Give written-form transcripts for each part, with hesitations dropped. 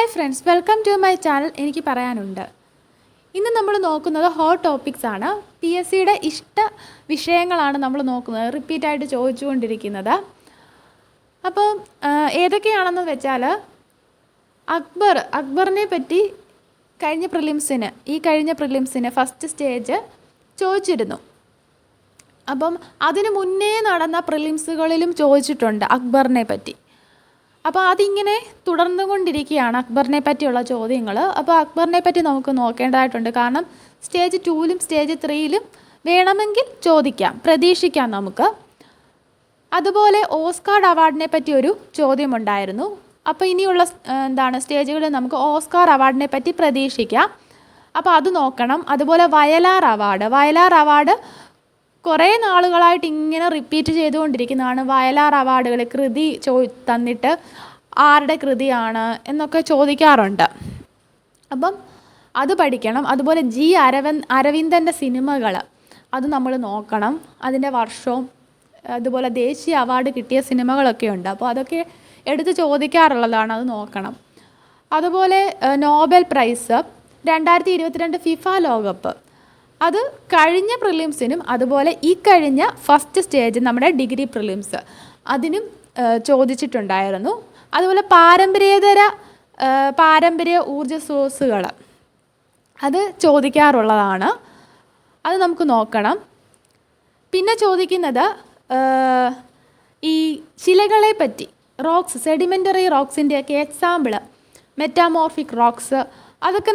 Hi friends, welcome to my channel. എനിക്ക് പറയാനുണ്ട്. ഇന്ന് നമ്മൾ നോക്കുന്നത് ഹോട്ട് ടോപ്പിക്സ് ആണ്. പി എസ് സിയുടെ ഇഷ്ട വിഷയങ്ങളാണ് നമ്മൾ നോക്കുന്നത്, റിപ്പീറ്റായിട്ട് ചോദിച്ചുകൊണ്ടിരിക്കുന്നത്. അപ്പോൾ ഏതൊക്കെയാണെന്ന് വെച്ചാൽ അക്ബറിനെ പറ്റി കഴിഞ്ഞ പ്രിലിംസിന് ഫസ്റ്റ് സ്റ്റേജ് ചോദിച്ചിരുന്നു. അപ്പം അതിന് മുന്നേ നടന്ന പ്രിലിംസുകളിലും ചോദിച്ചിട്ടുണ്ട് അക്ബറിനെ പറ്റി. അപ്പോൾ അതിങ്ങനെ തുടർന്നുകൊണ്ടിരിക്കുകയാണ് അക്ബറിനെ പറ്റിയുള്ള ചോദ്യങ്ങൾ. അപ്പോൾ അക്ബറിനെ പറ്റി നമുക്ക് നോക്കേണ്ടതായിട്ടുണ്ട്. കാരണം സ്റ്റേജ് 2ലും സ്റ്റേജ് 3ലും വേണമെങ്കിൽ ചോദിക്കാം, പ്രതീക്ഷിക്കാം നമുക്ക്. അതുപോലെ ഓസ്കാർ അവാർഡിനെ പറ്റി ഒരു ചോദ്യമുണ്ടായിരുന്നു. അപ്പോൾ ഇനിയുള്ള സ്റ്റേജുകളിൽ നമുക്ക് ഓസ്കാർ അവാർഡിനെ പറ്റി പ്രതീക്ഷിക്കാം. അപ്പോൾ അത് നോക്കണം. അതുപോലെ വയലാർ അവാർഡ് കുറേ നാളുകളായിട്ട് ഇങ്ങനെ റിപ്പീറ്റ് ചെയ്തുകൊണ്ടിരിക്കുന്നതാണ്. വയലാർ അവാർഡുകൾ കൃതി തന്നിട്ട് ആരുടെ കൃതിയാണ് എന്നൊക്കെ ചോദിക്കാറുണ്ട്. അപ്പം അത് പഠിക്കണം. അതുപോലെ അരവിന്ദൻ്റെ സിനിമകൾ അത് നമ്മൾ നോക്കണം, അതിൻ്റെ വർഷവും. അതുപോലെ ദേശീയ അവാർഡ് കിട്ടിയ സിനിമകളൊക്കെ ഉണ്ട്, അപ്പോൾ അതൊക്കെ എടുത്ത് ചോദിക്കാറുള്ളതാണ്, അത് നോക്കണം. അതുപോലെ നോബൽ പ്രൈസ് 2022 ഫിഫ ലോകകപ്പ് അത് കഴിഞ്ഞ പ്രിലിംസിനും അതുപോലെ ഈ കഴിഞ്ഞ ഫസ്റ്റ് സ്റ്റേജ് നമ്മുടെ ഡിഗ്രി പ്രിലിംസ് അതിനും ചോദിച്ചിട്ടുണ്ടായിരുന്നു. അതുപോലെ പാരമ്പര്യ ഊർജ്ജ സ്രോതസ്സുകൾ അത് ചോദിക്കാറുള്ളതാണ്, അത് നമുക്ക് നോക്കണം. പിന്നെ ചോദിക്കുന്നത് ഈ ശിലകളെ പറ്റി, റോക്സ്, സെഡിമെൻ്ററി റോക്സിൻ്റെയൊക്കെ എക്സാമ്പിൾ, മെറ്റാമോർഫിക് റോക്സ്, അതൊക്കെ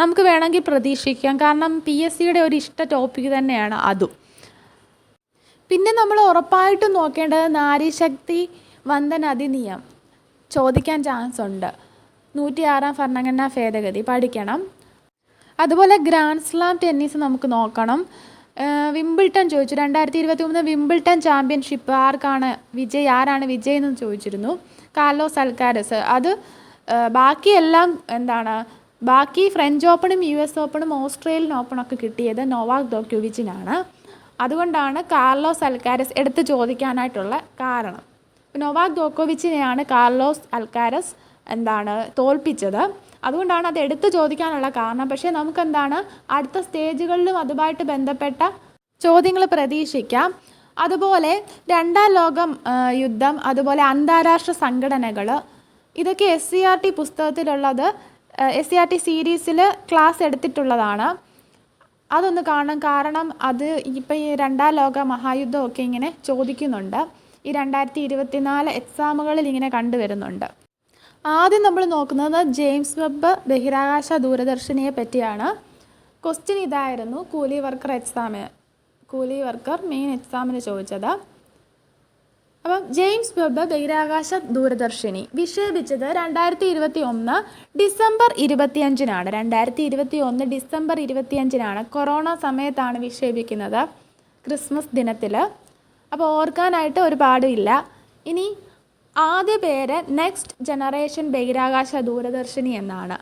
നമുക്ക് വേണമെങ്കിൽ പ്രതീക്ഷിക്കാം. കാരണം പി എസ് സിയുടെ ഒരു ഇഷ്ട ടോപ്പിക് തന്നെയാണ് അതും. പിന്നെ നമ്മൾ ഉറപ്പായിട്ടും നോക്കേണ്ടത് നാരീശക്തി വന്ദന അധിനിയം ചോദിക്കാൻ ചാൻസ് ഉണ്ട്. 106 ഭരണഘടനാ ഭേദഗതി പഠിക്കണം. അതുപോലെ ഗ്രാൻഡ് സ്ലാം ടെന്നീസ് നമുക്ക് നോക്കണം. വിംബിൾട്ടൺ ചോദിച്ചു, 2023 വിംബിൾട്ടൺ ചാമ്പ്യൻഷിപ്പ് ആരാണ് വിജയ് എന്ന് ചോദിച്ചിരുന്നു. Carlos Alcaraz. അത് ബാക്കി ഫ്രഞ്ച് ഓപ്പണും US ഓപ്പണും ഓസ്ട്രേലിയൻ ഓപ്പണൊക്കെ കിട്ടിയത് നോവാക് ജോക്കോവിച്ചിനാണ്. അതുകൊണ്ടാണ് കാർലോസ് അൽക്കാരസ് എടുത്ത് ചോദിക്കാനായിട്ടുള്ള കാരണം. നോവാക് ജോക്കോവിച്ചിനെയാണ് കാർലോസ് അൽക്കാരസ് തോൽപ്പിച്ചത്. അതുകൊണ്ടാണ് അത് എടുത്ത് ചോദിക്കാനുള്ള കാരണം. പക്ഷേ അടുത്ത സ്റ്റേജുകളിലും അതുമായിട്ട് ബന്ധപ്പെട്ട ചോദ്യങ്ങൾ പ്രതീക്ഷിക്കാം. അതുപോലെ 2ാം ലോകം യുദ്ധം, അതുപോലെ അന്താരാഷ്ട്ര സംഘടനകൾ, ഇതൊക്കെ SCERT പുസ്തകത്തിലുള്ളത്, SCERT സീരീസിൽ ക്ലാസ് എടുത്തിട്ടുള്ളതാണ്. അതൊന്ന് കാണണം. കാരണം അത് ഇപ്പോൾ ഈ 2ാം ലോക മഹായുദ്ധമൊക്കെ ഇങ്ങനെ ചോദിക്കുന്നുണ്ട്. ഈ 2024 എക്സാമുകളിൽ ഇങ്ങനെ കണ്ടുവരുന്നുണ്ട്. ആദ്യം നമ്മൾ നോക്കുന്നത് ജെയിംസ് വെബ് ബഹിരാകാശ ദൂരദർശിനിയെ പറ്റിയാണ്. ക്വസ്റ്റ്യൻ ഇതായിരുന്നു കൂലി വർക്കർ മെയിൻ എക്സാമിന് ചോദിച്ചത്. അപ്പം ജെയിംസ് വെബ് ബഹിരാകാശ ദൂരദർശിനി വിക്ഷേപിച്ചത് 2021 ഡിസംബർ 25-നാണ്. 2021 ഡിസംബർ 25-നാണ്. കൊറോണ സമയത്താണ് വിക്ഷേപിക്കുന്നത്, ക്രിസ്മസ് ദിനത്തിൽ. അപ്പോൾ ഓർക്കാനായിട്ട് ഒരുപാടില്ല. ഇനി ആദ്യ പേര് നെക്സ്റ്റ് ജനറേഷൻ ബഹിരാകാശ ദൂരദർശിനി എന്നാണ്.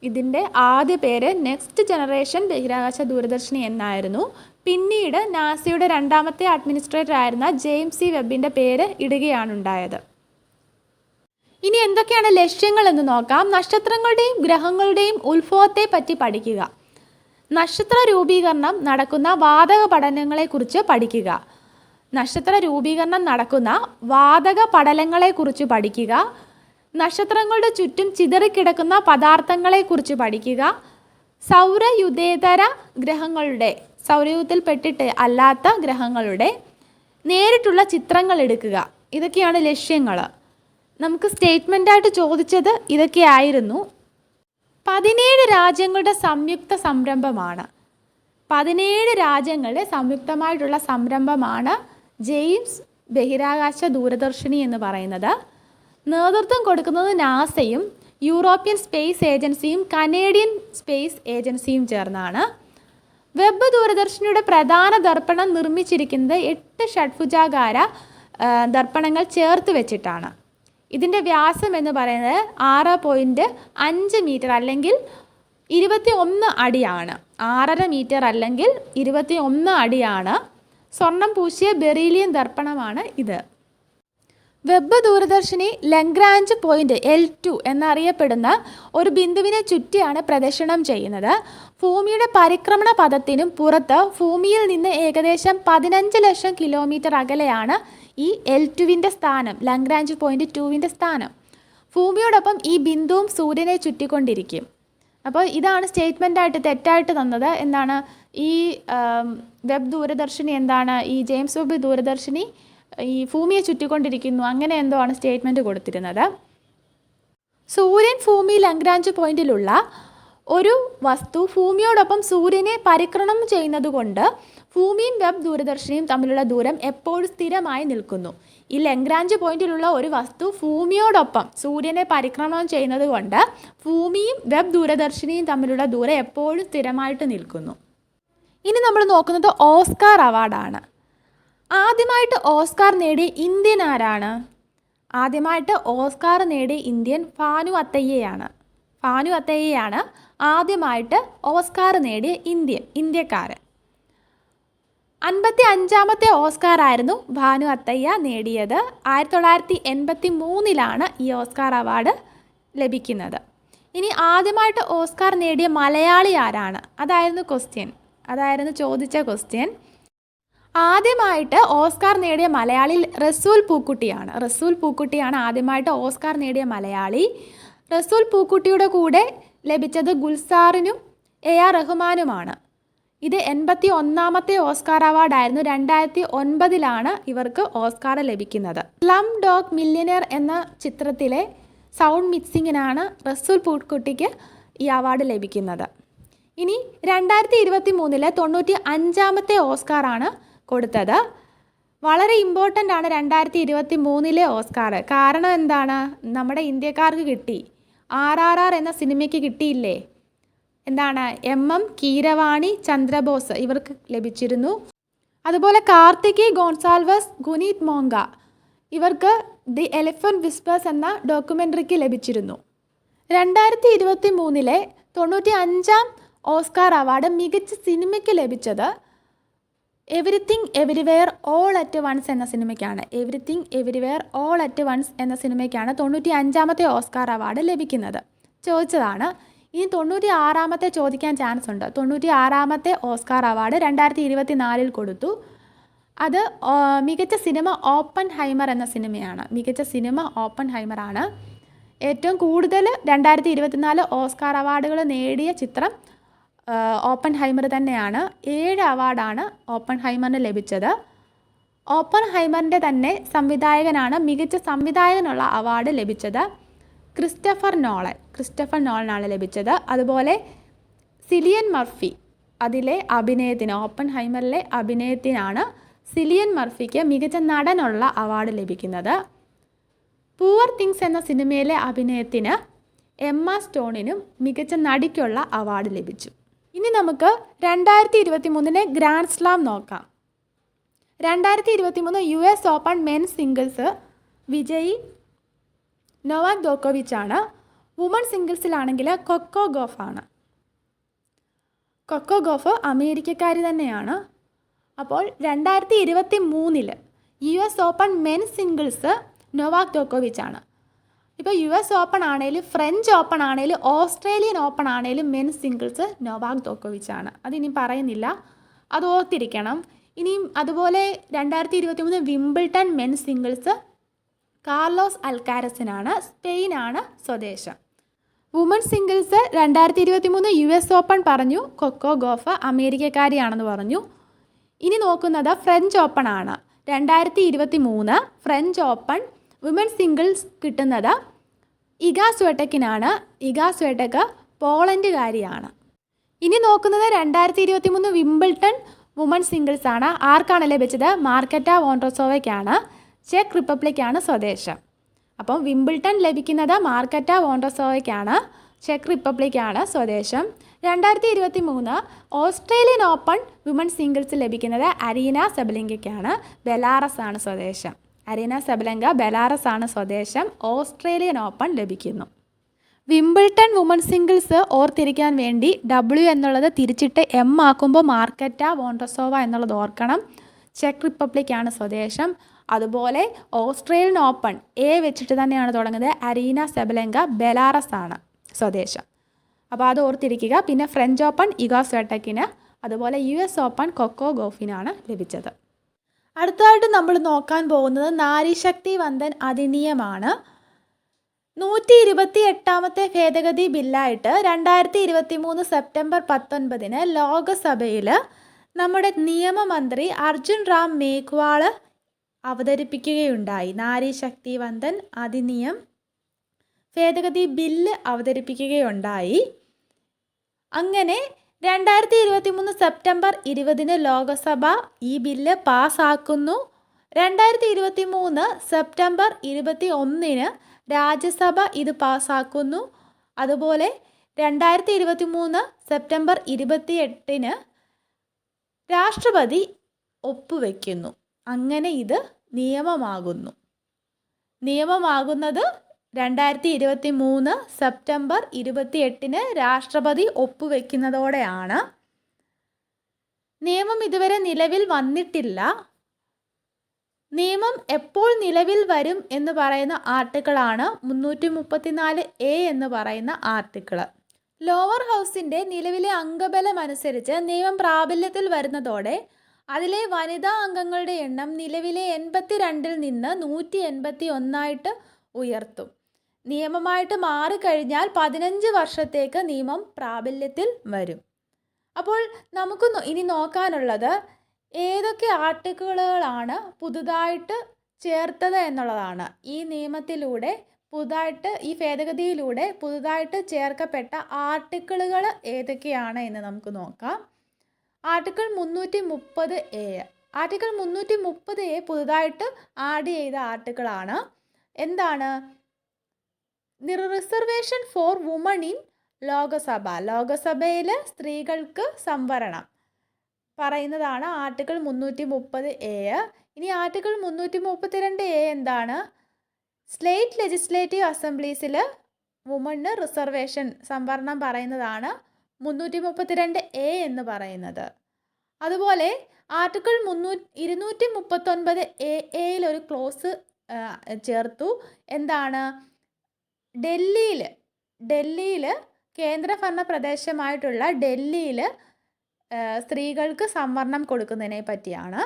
ഇതിൻ്റെ ആദ്യ പേര് നെക്സ്റ്റ് ജനറേഷൻ ബഹിരാകാശ ദൂരദർശിനി എന്നായിരുന്നു. പിന്നീട് നാസയുടെ 2ാമത്തെ അഡ്മിനിസ്ട്രേറ്റർ ആയിരുന്ന ജെയിംസ് സി വെബിൻ്റെ പേര് ഇടുകയാണ് ഉണ്ടായത്. ഇനി എന്തൊക്കെയാണ് ലക്ഷ്യങ്ങൾ എന്ന് നോക്കാം. നക്ഷത്രങ്ങളുടെയും ഗ്രഹങ്ങളുടെയും ഉത്ഭവത്തെ പറ്റി പഠിക്കുക. നക്ഷത്ര രൂപീകരണം നടക്കുന്ന വാതക പടലങ്ങളെക്കുറിച്ച് പഠിക്കുക. നക്ഷത്രങ്ങളുടെ ചുറ്റും ചിതറിക്കിടക്കുന്ന പദാർത്ഥങ്ങളെക്കുറിച്ച് പഠിക്കുക. സൗരയുധേതര ഗ്രഹങ്ങളുടെ, സൗരയൂഥത്തിൽപ്പെട്ടിട്ട് അല്ലാത്ത ഗ്രഹങ്ങളുടെ നേരിട്ടുള്ള ചിത്രങ്ങൾ എടുക്കുക. ഇതൊക്കെയാണ് ലക്ഷ്യങ്ങൾ. നമുക്ക് സ്റ്റേറ്റ്മെൻറ്റായിട്ട് ചോദിച്ചത് ഇതൊക്കെയായിരുന്നു. 17 രാജ്യങ്ങളുടെ സംയുക്ത സംരംഭമാണ്. 17 രാജ്യങ്ങളുടെ സംയുക്തമായിട്ടുള്ള സംരംഭമാണ് ജെയിംസ് ബഹിരാകാശ ദൂരദർശിനി എന്ന് പറയുന്നത്. നേതൃത്വം കൊടുക്കുന്നത് നാസയും യൂറോപ്യൻ സ്പേസ് ഏജൻസിയും കനേഡിയൻ സ്പേസ് ഏജൻസിയും ചേർന്നാണ്. വെബ് ദൂരദർശിനിയുടെ പ്രധാന ദർപ്പണം നിർമ്മിച്ചിരിക്കുന്നത് 8 ഷഡ്ഭുജാകാര ദർപ്പണങ്ങൾ ചേർത്ത് വെച്ചിട്ടാണ്. ഇതിൻ്റെ വ്യാസം എന്ന് പറയുന്നത് 6.5 മീറ്റർ അല്ലെങ്കിൽ 21 അടിയാണ്. 6.5 മീറ്റർ അല്ലെങ്കിൽ 21 അടിയാണ്. സ്വർണം പൂശിയ ബെറീലിയൻ ദർപ്പണമാണ് ഇത്. വെബ് ദൂരദർശിനി ലഗ്രാഞ്ച് പോയിന്റ് L2 എന്നറിയപ്പെടുന്ന ഒരു ബിന്ദുവിനെ ചുറ്റിയാണ് പ്രദക്ഷിണം ചെയ്യുന്നത്. ഭൂമിയുടെ പരിക്രമണ പഥത്തിനും പുറത്ത് ഭൂമിയിൽ നിന്ന് ഏകദേശം 15 ലക്ഷം കിലോമീറ്റർ അകലെയാണ് ഈ L2വിൻ്റെ സ്ഥാനം, ലഗ്രാഞ്ച് പോയിന്റ് 2വിൻ്റെ സ്ഥാനം. ഭൂമിയോടൊപ്പം ഈ ബിന്ദുവും സൂര്യനെ ചുറ്റിക്കൊണ്ടിരിക്കും. അപ്പോൾ ഇതാണ് സ്റ്റേറ്റ്മെൻറ്റായിട്ട് തെറ്റായിട്ട് തന്നത്. എന്താണ് ഈ വെബ് ദൂരദർശിനി, എന്താണ് ഈ ജെയിംസ് വെബ് ദൂരദർശിനി ഈ ഭൂമിയെ ചുറ്റിക്കൊണ്ടിരിക്കുന്നു, അങ്ങനെ എന്തോ ആണ് സ്റ്റേറ്റ്മെൻറ്റ് കൊടുത്തിരുന്നത്. സൂര്യൻ ഭൂമി ലഗ്രാഞ്ച് പോയിന്റിലുള്ള ഒരു വസ്തു ഭൂമിയോടൊപ്പം സൂര്യനെ പരിക്രമണം ചെയ്യുന്നത് കൊണ്ട് ഭൂമിയും വെബ് ദൂരദർശിനിയും തമ്മിലുള്ള ദൂരം എപ്പോഴും സ്ഥിരമായി നിൽക്കുന്നു. ഈ ലഗ്രാഞ്ച് പോയിന്റിലുള്ള ഒരു വസ്തു ഭൂമിയോടൊപ്പം സൂര്യനെ പരിക്രമണം ചെയ്യുന്നത് കൊണ്ട് ഭൂമിയും വെബ് ദൂരദർശിനിയും തമ്മിലുള്ള ദൂരം എപ്പോഴും സ്ഥിരമായിട്ട് നിൽക്കുന്നു. ഇനി നമ്മൾ നോക്കുന്നത് ഓസ്കാർ അവാർഡാണ്. ആദ്യമായിട്ട് ഓസ്കാർ നേടിയ ഇന്ത്യൻ ആരാണ്? ആദ്യമായിട്ട് ഓസ്കാർ നേടിയ ഇന്ത്യൻ ഭാനു അത്തയ്യയാണ്. ഭാനു അത്തയ്യയാണ് ആദ്യമായിട്ട് ഓസ്കാർ നേടിയ ഇന്ത്യക്കാരൻ. 55ാമത്തെ ഓസ്കാർ ആയിരുന്നു ഭാനു അത്തയ്യ നേടിയത്. 1983 ഈ ഓസ്കാർ അവാർഡ് ലഭിക്കുന്നത്. ഇനി ആദ്യമായിട്ട് ഓസ്കാർ നേടിയ മലയാളി ആരാണ്? അതായിരുന്നു ചോദിച്ച ക്വസ്റ്റ്യൻ. ആദ്യമായിട്ട് ഓസ്കാർ നേടിയ മലയാളി റസൂൽ പൂക്കുട്ടിയാണ് ആദ്യമായിട്ട് ഓസ്കാർ നേടിയ മലയാളി. റസൂൽ പൂക്കുട്ടിയുടെ കൂടെ ലഭിച്ചത് ഗുൽസാറിനും AR റഹ്മാനുമാണ്. ഇത് 81ാമത്തെ ഓസ്കാർ അവാർഡായിരുന്നു. 2009 ഇവർക്ക് ഓസ്കാർ ലഭിക്കുന്നത്. സ്ലം ഡോഗ് മില്യനെയർ എന്ന ചിത്രത്തിലെ സൗണ്ട് മിക്സിങ്ങിനാണ് റസൂൽ പൂക്കുട്ടിക്ക് ഈ അവാർഡ് ലഭിക്കുന്നത്. ഇനി 2023 95ാമത്തെ ഓസ്കാറാണ് കൊടുത്തത്. വളരെ ഇമ്പോർട്ടൻ്റ് ആണ് 2023 ഓസ്കാർ. കാരണം എന്താണ്? നമ്മുടെ ഇന്ത്യക്കാർക്ക് കിട്ടി. RRR എന്ന സിനിമയ്ക്ക് കിട്ടിയില്ലേ? എന്താണ്? MM കീരവാണി ചന്ദ്രബോസ് ഇവർക്ക് ലഭിച്ചിരുന്നു. അതുപോലെ കാർത്തികി ഗോൺസാൽവസ്, ഗുനീത് മോംഗ ഇവർക്ക് ദി എലിഫന്റ് വിസ്പേഴ്സ് എന്ന ഡോക്യുമെൻ്ററിക്ക് ലഭിച്ചിരുന്നു. 2023 95ാം ഓസ്കാർ അവാർഡ് മികച്ച സിനിമയ്ക്ക് ലഭിച്ചത് everything everywhere all at once എന്ന സിനിമയ്ക്കാണ്. Everything everywhere all at once എന്ന സിനിമയ്ക്കാണ് 95ാമത്തെ ഓസ്കാർ അവാർഡ് ലഭിക്കുന്നത്. ചോദിച്ചതാണ്. ഇനി 96ാമത്തെ ചോദിക്കാൻ ചാൻസ് ഉണ്ട്. 96ാമത്തെ ഓസ്കാർ അവാർഡ് 2024 കൊടുത്തു. അത് മികച്ച സിനിമ ഓപ്പൺഹൈമർ എന്ന സിനിമയാണ്. മികച്ച സിനിമ ഓപ്പൺഹൈമറാണ്. ഏറ്റവും കൂടുതൽ 2024 ഓസ്കാർ അവാർഡുകൾ നേടിയ ചിത്രം ഓപ്പൺഹൈമർ തന്നെയാണ്. 7 അവാർഡാണ് ഓപ്പൺഹൈമറിന് ലഭിച്ചത്. ഓപ്പൺഹൈമറിൻ്റെ തന്നെ സംവിധായകനാണ് മികച്ച സംവിധായകനുള്ള അവാർഡ് ലഭിച്ചത്. ക്രിസ്റ്റഫർ നോളനാണ് ലഭിച്ചത്. അതുപോലെ സിലിയൻ മർഫി അതിലെ അഭിനയത്തിന്, ഓപ്പൺഹൈമറിലെ അഭിനയത്തിനാണ് സിലിയൻ മർഫിക്ക് മികച്ച നടനുള്ള അവാർഡ് ലഭിക്കുന്നത്. പൂവർ തിങ്സ് എന്ന സിനിമയിലെ അഭിനയത്തിന് എമ്മ സ്റ്റോണിനും മികച്ച നടിക്കുള്ള അവാർഡ് ലഭിച്ചു. ഇനി നമുക്ക് 2023 ഗ്രാൻഡ് സ്ലാം നോക്കാം. 2023 US ഓപ്പൺ മെൻസ് സിംഗിൾസ് വിജയി നൊവാക് ജോക്കോവിച്ച് ആണ്. വുമൺ സിംഗിൾസിലാണെങ്കിൽ കൊക്കോ ഗോഫ് അമേരിക്കക്കാരി തന്നെയാണ്. അപ്പോൾ 2023 US open men's singles Novak ജോക്കോവിച്ച് ആണ്. ഇപ്പോൾ US ഓപ്പൺ ആണെങ്കിലും ഫ്രഞ്ച് ഓപ്പൺ ആണെങ്കിലും ഓസ്ട്രേലിയൻ ഓപ്പൺ ആണെങ്കിലും മെൻസ് സിംഗിൾസ് നൊവാക് ജോക്കോവിച്ച് ആണ്. അതിനി പറയുന്നില്ല, അത് ഓർത്തിരിക്കണം. ഇനിയും അതുപോലെ 2023 വിംബിൾട്ടൺ മെൻസ് സിംഗിൾസ് കാർലോസ് അൽക്കാരസിനാണ്. സ്പെയിനാണ് സ്വദേശം. വുമൺ സിംഗിൾസ് 2023 US ഓപ്പൺ പറഞ്ഞു. കൊക്കോ ഗോഫ് അമേരിക്കക്കാരിയാണെന്ന് പറഞ്ഞു. ഇനി നോക്കുന്നത് ഫ്രഞ്ച് ഓപ്പൺ ആണ്. 2023 ഫ്രഞ്ച് ഓപ്പൺ വുമൺ സിംഗിൾസ് കിട്ടുന്നത് ഇഗ സ്വിയാടെക്കിനാണ്. ഇഗ സ്വിയാടെക്ക് പോളണ്ടുകാരിയാണ്. ഇനി നോക്കുന്നത് 2023 വിംബിൾട്ടൺ വുമൺ സിംഗിൾസ് ആണ്. ആർക്കാണ് ലഭിച്ചത്? മാർക്കറ്റ വോൺഡ്രോസോവയ്ക്കാണ്. ചെക്ക് റിപ്പബ്ലിക്കാണ് സ്വദേശം. അപ്പം വിംബിൾട്ടൺ ലഭിക്കുന്നത് മാർക്കറ്റ വോൺഡ്രോസോവയ്ക്കാണ്. ചെക്ക് റിപ്പബ്ലിക്കാണ് സ്വദേശം. 2023 ഓസ്ട്രേലിയൻ ഓപ്പൺ വുമൺ സിംഗിൾസ് ലഭിക്കുന്നത് അരീന സബലങ്കയ്ക്കാണ്. ബെലാറസ് ആണ് സ്വദേശം. അരീന സബലങ്ക ബെലാറസ് ആണ് സ്വദേശം. ഓസ്ട്രേലിയൻ ഓപ്പൺ ലഭിക്കുന്നു. വിംബിൾട്ടൺ വുമൺ സിംഗിൾസ് ഓർത്തിരിക്കാൻ വേണ്ടി W എന്നുള്ളത് തിരിച്ചിട്ട് M ആക്കുമ്പോൾ മാർക്കറ്റ വോൺഡ്രോസോവ എന്നുള്ളത് ഓർക്കണം. ചെക്ക് റിപ്പബ്ലിക്കാണ് സ്വദേശം. അതുപോലെ ഓസ്ട്രേലിയൻ ഓപ്പൺ വെച്ചിട്ട് തന്നെയാണ് തുടങ്ങുന്നത്. അരീന സെബലെങ്ക ബെലാറസ് ആണ് സ്വദേശം. അപ്പോൾ അത് ഓർത്തിരിക്കുക. പിന്നെ ഫ്രഞ്ച് ഓപ്പൺ ഇഗോ സ്വിയാടെക്കിന്, അതുപോലെ US ഓപ്പൺ കൊക്കോ ഗോഫിനാണ് ലഭിച്ചത്. അടുത്തതായിട്ട് നമ്മൾ നോക്കാൻ പോകുന്നത് നാരീശക്തി വന്ദൻ അധിനിയമാണ്. 128ാമത്തെ ഭേദഗതി ബില്ലായിട്ട് 2023 സെപ്റ്റംബർ 19 ലോകസഭയിൽ നമ്മുടെ നിയമമന്ത്രി അർജുൻ റാം മേഘ്വാൾ അവതരിപ്പിക്കുകയുണ്ടായി. നാരീശക്തി വന്ദൻ അധിനിയം ഭേദഗതി ബില്ല് അവതരിപ്പിക്കുകയുണ്ടായി. അങ്ങനെ 2023 സെപ്റ്റംബർ 20 ലോകസഭ ഈ ബില്ല് പാസ്സാക്കുന്നു. 2023 സെപ്റ്റംബർ 21 രാജ്യസഭ ഇത് പാസ്സാക്കുന്നു. അതുപോലെ 2023 സെപ്റ്റംബർ 28 രാഷ്ട്രപതി ഒപ്പുവെക്കുന്നു. അങ്ങനെ ഇത് നിയമമാകുന്നത് 2023 സെപ്റ്റംബർ 28 രാഷ്ട്രപതി ഒപ്പുവെക്കുന്നതോടെയാണ്. നിയമം ഇതുവരെ നിലവിൽ വന്നിട്ടില്ല. നിയമം എപ്പോൾ നിലവിൽ വരും എന്ന് പറയുന്ന ആർട്ടിക്കിളാണ് 334A എന്ന് പറയുന്ന ആർട്ടിക്കിൾ. ലോവർ ഹൗസിൻ്റെ നിലവിലെ അംഗബലം അനുസരിച്ച് നിയമം പ്രാബല്യത്തിൽ വരുന്നതോടെ അതിലെ വനിതാ അംഗങ്ങളുടെ എണ്ണം നിലവിലെ 82 നിന്ന് 181 ഉയർത്തും. നിയമമായിട്ട് മാറിക്കഴിഞ്ഞാൽ 15 വർഷത്തേക്ക് നിയമം പ്രാബല്യത്തിൽ വരും. അപ്പോൾ നമുക്ക് ഇനി നോക്കാനുള്ളത് ഏതൊക്കെ ആർട്ടിക്കിളുകളാണ് പുതുതായിട്ട് ചേർത്തത് എന്നുള്ളതാണ്. ഈ നിയമത്തിലൂടെ ഈ ഭേദഗതിയിലൂടെ പുതുതായിട്ട് ചേർക്കപ്പെട്ട ആർട്ടിക്കിളുകൾ ഏതൊക്കെയാണ് എന്ന് നമുക്ക് നോക്കാം. Article 330A. ആർട്ടിക്കിൾ 330A പുതുതായിട്ട് ആഡ് ചെയ്ത ആർട്ടിക്കിളാണ്. എന്താണ്? റിസർവേഷൻ ഫോർ വുമൺ ഇൻ ലോകസഭയിൽ സ്ത്രീകൾക്ക് സംവരണം പറയുന്നതാണ് ആർട്ടിക്കിൾ 330A. ഇനി ആർട്ടിക്കിൾ 332A എന്താണ്? സ്റ്റേറ്റ് ലെജിസ്ലേറ്റീവ് അസംബ്ലീസിൽ വുമണ് റിസർവേഷൻ സംവരണം പറയുന്നതാണ് 332A എന്ന് പറയുന്നത്. അതുപോലെ ആർട്ടിക്കിൾ 239A ഒരു ക്ലോസ് ചേർത്തു. എന്താണ്? ഡൽഹിയിൽ കേന്ദ്രഭരണ പ്രദേശമായിട്ടുള്ള ഡൽഹിയിൽ സ്ത്രീകൾക്ക് സംവരണം കൊടുക്കുന്നതിനെ പറ്റിയാണ്.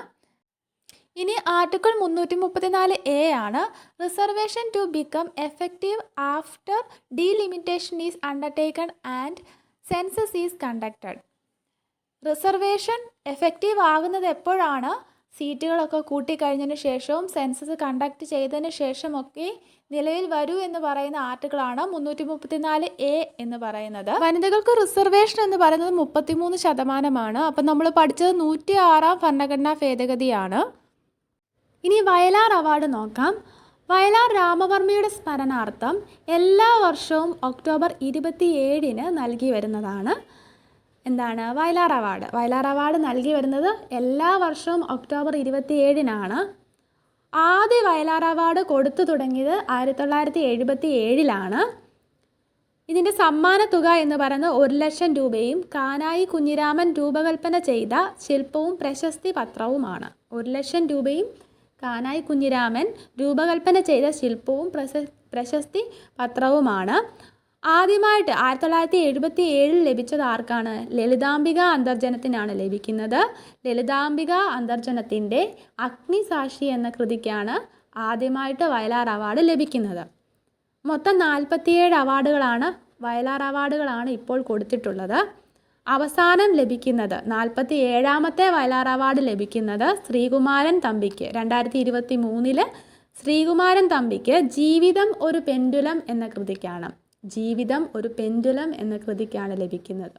ഇനി ആർട്ടിക്കിൾ 334A ആണ്. Reservation to become effective after delimitation is undertaken and census is conducted. Reservation effective ആകുന്നത് എപ്പോഴാണ്? സീറ്റുകളൊക്കെ കൂട്ടിക്കഴിഞ്ഞതിന് ശേഷവും സെൻസസ് കണ്ടക്ട് ചെയ്തതിന് ശേഷമൊക്കെ നിലവിൽ വരൂ എന്ന് പറയുന്ന ആർട്ടിക്കിളാണ് 334A എന്ന് പറയുന്നത്. വനിതകൾക്ക് റിസർവേഷൻ എന്ന് പറയുന്നത് 33%. അപ്പം നമ്മൾ പഠിച്ചത് 106ാം ഭരണഘടനാ ഭേദഗതിയാണ്. ഇനി വയലാർ അവാർഡ് നോക്കാം. വയലാർ രാമവർമ്മയുടെ സ്മരണാർത്ഥം എല്ലാ വർഷവും ഒക്ടോബർ 27 നൽകി വരുന്നതാണ്. എന്താണ് വയലാർ അവാർഡ്? വയലാർ അവാർഡ് നൽകി വരുന്നത് എല്ലാ വർഷവും ഒക്ടോബർ 27 ആദ്യ വയലാർ അവാർഡ് കൊടുത്തു തുടങ്ങിയത് 1977 ഇതിൻ്റെ സമ്മാന തുക എന്ന് പറയുന്നത് 1,00,000 രൂപയും കാനായി കുഞ്ഞിരാമൻ രൂപകൽപ്പന ചെയ്ത ശില്പവും പ്രശസ്തി പത്രവുമാണ്. 1,00,000 രൂപയും കാനായി കുഞ്ഞിരാമൻ രൂപകൽപ്പന ചെയ്ത ശില്പവും പ്രശസ്തി പത്രവുമാണ്. ആദ്യമായിട്ട് 1977 ലഭിച്ചത് ആർക്കാണ്? ലളിതാംബിക അന്തർജനത്തിനാണ് ലഭിക്കുന്നത്. ലളിതാംബിക അന്തർജനത്തിൻ്റെ അഗ്നിസാക്ഷി എന്ന കൃതിക്കാണ് ആദ്യമായിട്ട് വയലാർ അവാർഡ് ലഭിക്കുന്നത്. മൊത്തം 47 അവാർഡുകളാണ് വയലാർ അവാർഡുകളാണ് ഇപ്പോൾ കൊടുത്തിട്ടുള്ളത്. അവസാനം ലഭിക്കുന്നത് 47ാമത്തെ വയലാർ അവാർഡ് ലഭിക്കുന്നത് ശ്രീകുമാരൻ തമ്പിക്ക് 2023 ശ്രീകുമാരൻ തമ്പിക്ക് ജീവിതം ഒരു പെൻഡുലം എന്ന കൃതിക്കാണ്. ജീവിതം ഒരു പെൻഡുലം എന്ന കൃതിക്കാണ് ലഭിക്കുന്നത്.